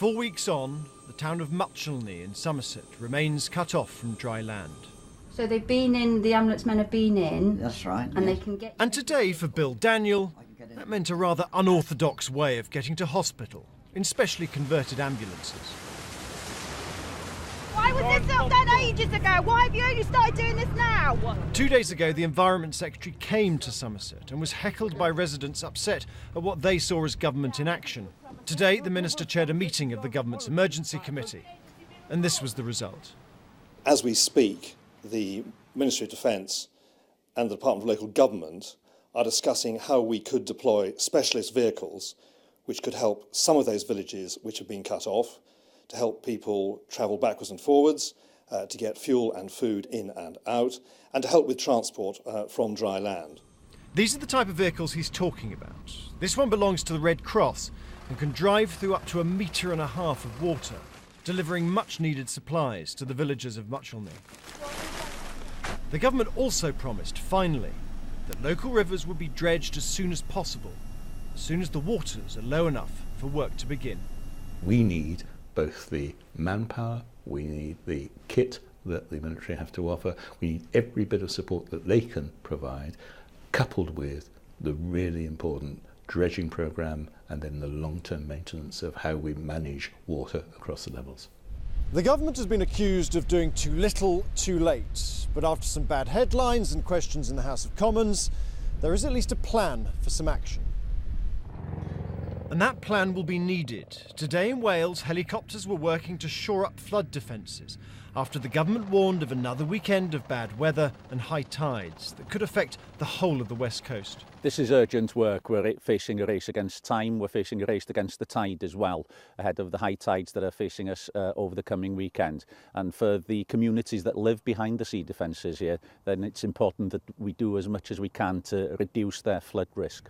4 weeks on, the town of Muchelney in Somerset remains cut off from dry land. So they've been in, the ambulance men have been in. That's right. And yes. they can get... And today, for Bill Daniel, that meant a rather unorthodox way of getting to hospital in specially converted ambulances. Why was this not done ages ago? Why have you only started doing this now? 2 days ago, the Environment Secretary came to Somerset and was heckled by residents upset at what they saw as government inaction. Today, the Minister chaired a meeting of the government's emergency committee, and this was the result. As we speak, the Ministry of Defence and the Department of Local Government are discussing how we could deploy specialist vehicles which could help some of those villages which have been cut off, to help people travel backwards and forwards, to get fuel and food in and out, and to help with transport from dry land. These are the type of vehicles he's talking about. This one belongs to the Red Cross and can drive through up to 1.5 meters of water, delivering much-needed supplies to the villagers of Muchelney. The government also promised, finally, that local rivers would be dredged as soon as possible, as soon as the waters are low enough for work to begin. We need both the manpower, we need the kit that the military have to offer, we need every bit of support that they can provide, coupled with the really important dredging programme and then the long-term maintenance of how we manage water across the levels. The government has been accused of doing too little, too late. But after some bad headlines and questions in the House of Commons, there is at least a plan for some action. And that plan will be needed. Today in Wales, helicopters were working to shore up flood defences after the government warned of another weekend of bad weather and high tides that could affect the whole of the west coast. This is urgent work. We're facing a race against time. We're facing a race against the tide as well, ahead of the high tides that are facing us over the coming weekend. And for the communities that live behind the sea defences here, then it's important that we do as much as we can to reduce their flood risk.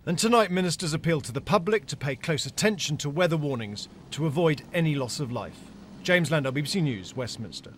And tonight, ministers appealed to the public to pay close attention to weather warnings to avoid any loss of life. James Landau, BBC News, Westminster.